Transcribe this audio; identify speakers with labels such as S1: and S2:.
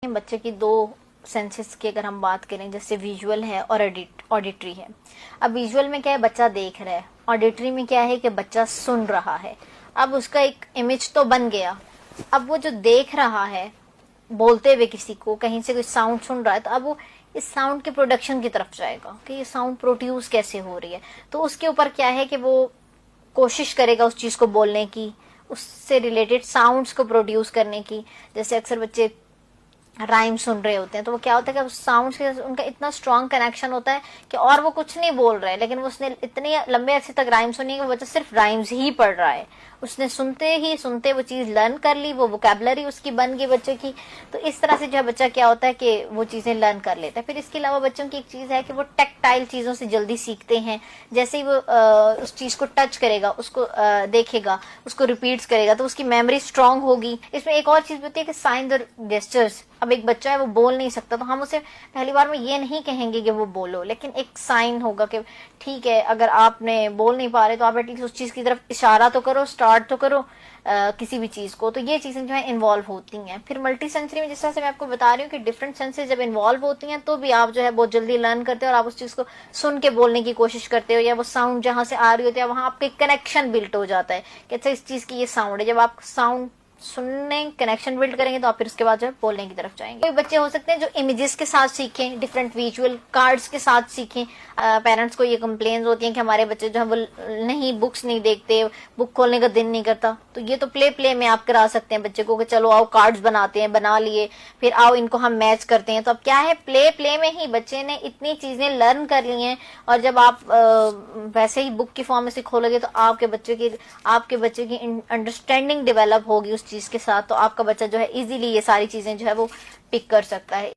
S1: बच्चे की दो सेंसेस की अगर हम बात करें, जैसे विजुअल है और ऑडिटरी है। अब विजुअल में क्या है, बच्चा देख रहा है। ऑडिटरी में क्या है कि बच्चा सुन रहा है। अब उसका एक इमेज तो बन गया। अब वो जो देख रहा है बोलते हुए किसी को, कहीं से कोई साउंड सुन रहा है, तो अब वो इस साउंड के प्रोडक्शन की तरफ जाएगा कि ये साउंड प्रोड्यूस कैसे हो रही है। तो उसके ऊपर क्या है कि वो कोशिश करेगा उस चीज को बोलने की, उससे रिलेटेड साउंड्स को प्रोड्यूस करने की। जैसे अक्सर बच्चे राइम सुन रहे होते हैं, तो वो क्या होता है कि साउंड से उनका इतना स्ट्रांग कनेक्शन होता है कि और वो कुछ नहीं बोल रहा है, लेकिन वो उसने इतने लंबे अरसे तक राइम सुनी है कि बच्चा सिर्फ राइम्स ही पढ़ रहा है। उसने सुनते वो चीज लर्न कर ली, वो वोकैबुलरी उसकी बन गई बच्चे की। तो इस तरह से जो है बच्चा क्या होता है कि वो चीजें लर्न कर लेता है। फिर इसके अलावा बच्चों की एक चीज है कि वो टैक्टाइल चीजों से जल्दी सीखते हैं। जैसे ही वो उस चीज को टच करेगा, उसको देखेगा, उसको रिपीट्स करेगा, तो उसकी मेमोरी स्ट्रांग होगी। इसमें एक और चीज होती है कि साइंस और जेस्चर्स। अब एक बच्चा है वो बोल नहीं सकता, तो हम उसे पहली बार में ये नहीं कहेंगे कि वो बोलो, लेकिन एक साइन होगा कि ठीक है, अगर आपने बोल नहीं पा रहे तो आप एटलीस्ट उस चीज की तरफ इशारा तो करो, स्टार्ट तो करो किसी भी चीज को। तो ये चीजें जो है इन्वॉल्व होती हैं। फिर मल्टी सेंसरी में जिस तरह से मैं आपको बता रही हूँ कि डिफरेंट सेंसेस जब इन्वॉल्व होती हैं, तो भी आप जो है बहुत जल्दी लर्न करते हो और आप उस चीज को सुन के बोलने की कोशिश करते हो, या वो साउंड जहां से आ रही होती है वहां आपका कनेक्शन बिल्ट हो जाता है कि अच्छा इस चीज की ये साउंड है। जब आप साउंड सुनने कनेक्शन बिल्ड करेंगे तो आप फिर उसके बाद जो है बोलने की तरफ जाएंगे। कोई बच्चे हो सकते हैं जो इमेजेस के साथ सीखें, डिफरेंट विजुअल कार्ड्स के साथ सीखें। पेरेंट्स को ये कंप्लेन्स होती हैं कि हमारे बच्चे जो है वो नहीं बुक्स नहीं देखते, बुक खोलने का दिन नहीं करता। तो ये तो प्ले में आप करा सकते हैं बच्चे को कि चलो आओ कार्ड्स बनाते हैं, बना लिए, फिर आओ इनको हम मैच करते हैं। तो अब क्या है, प्ले में ही बच्चे ने इतनी चीजें लर्न कर ली हैं, और जब आप वैसे ही बुक की फॉर्म में से खोलोगे तो आपके बच्चे की अंडरस्टैंडिंग डेवलप होगी उस चीज के साथ। तो आपका बच्चा जो है इजीली ये सारी चीजें जो है वो पिक कर सकता है।